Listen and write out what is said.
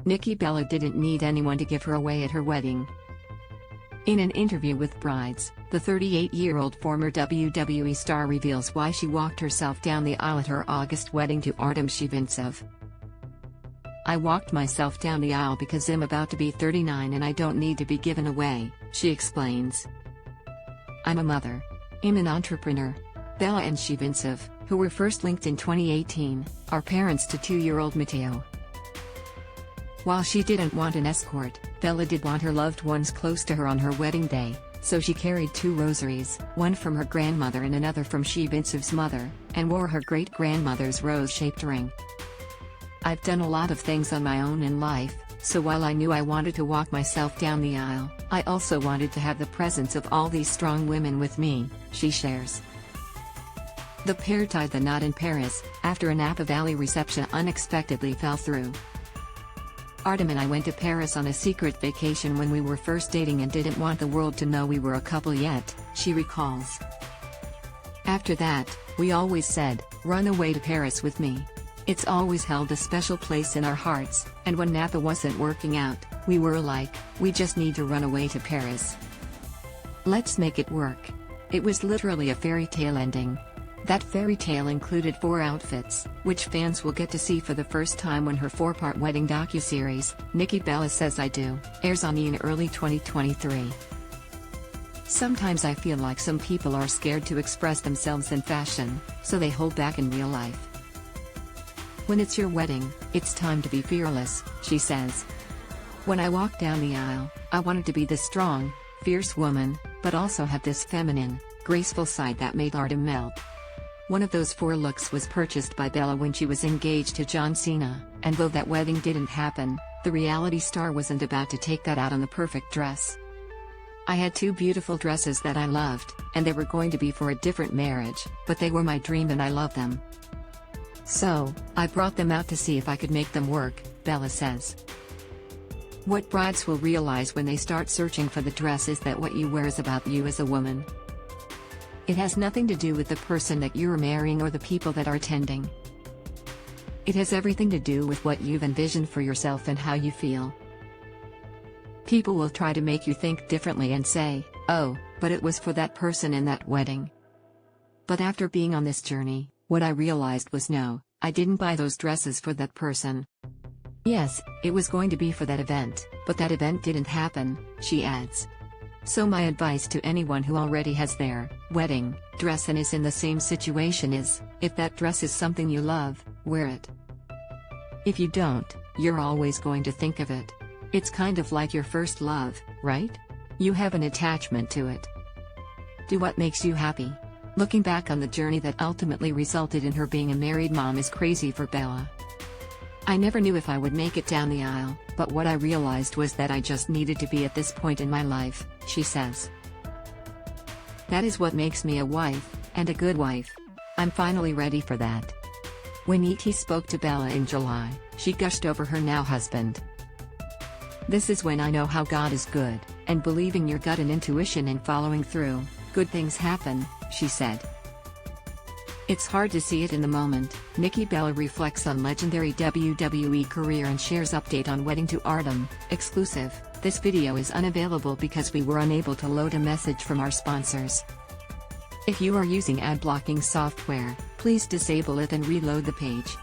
Nikki Bella didn't need anyone to give her away at her wedding. In an interview with Brides, the 38-year-old former WWE star reveals why she walked herself down the aisle at her August wedding to Artem Chigvintsev. "I walked myself down the aisle because I'm about to be 39 and I don't need to be given away," she explains. "I'm a mother. I'm an entrepreneur." Bella and Chigvintsev, who were first linked in 2018, are parents to 2-year-old Matteo. While she didn't want an escort, Bella did want her loved ones close to her on her wedding day, so she carried 2 rosaries, one from her grandmother and another from Chigvintsev's mother, and wore her great-grandmother's rose-shaped ring. "I've done a lot of things on my own in life, so while I knew I wanted to walk myself down the aisle, I also wanted to have the presence of all these strong women with me," she shares. The pair tied the knot in Paris, after a Napa Valley reception unexpectedly fell through. "Artem and I went to Paris on a secret vacation when we were first dating and didn't want the world to know we were a couple yet," she recalls. "After that, we always said, 'Run away to Paris with me.' It's always held a special place in our hearts, and when Napa wasn't working out, we were like, we just need to run away to Paris. Let's make it work." It was literally a fairy tale ending. That fairy tale included 4 outfits, which fans will get to see for the first time when her 4-part wedding docuseries, Nikki Bella Says I Do, airs on E! in early 2023. "Sometimes I feel like some people are scared to express themselves in fashion, so they hold back in real life. When it's your wedding, it's time to be fearless," she says. "When I walked down the aisle, I wanted to be this strong, fierce woman, but also have this feminine, graceful side that made Artem melt." One of those 4 looks was purchased by Bella when she was engaged to John Cena, and though that wedding didn't happen, the reality star wasn't about to take that out on the perfect dress. "I had 2 beautiful dresses that I loved, and they were going to be for a different marriage, but they were my dream and I love them. So, I brought them out to see if I could make them work," Bella says. What brides will realize when they start searching for the dress is that what you wear is about you as a woman. It has nothing to do with the person that you're marrying or the people that are attending. It has everything to do with what you've envisioned for yourself and how you feel. People will try to make you think differently and say, "Oh, but it was for that person in that wedding." But after being on this journey, what I realized was no, I didn't buy those dresses for that person. Yes, it was going to be for that event, but that event didn't happen, she adds. So my advice to anyone who already has their wedding dress and is in the same situation is, if that dress is something you love, wear it. If you don't, you're always going to think of it. It's kind of like your first love, right? You have an attachment to it. Do what makes you happy. Looking back on the journey that ultimately resulted in her being a married mom is crazy for Bella. "I never knew if I would make it down the aisle, but what I realized was that I just needed to be at this point in my life," she says. "That is what makes me a wife, and a good wife. I'm finally ready for that." When E.T. spoke to Bella in July, she gushed over her now husband. "This is when I know how God is good, and believing your gut and intuition and following through, good things happen," she said. It's hard to see it in the moment. Nikki Bella reflects on legendary WWE career and shares update on wedding to Artem. Exclusive. This video is unavailable because we were unable to load a message from our sponsors. If you are using ad blocking software, please disable it and reload the page.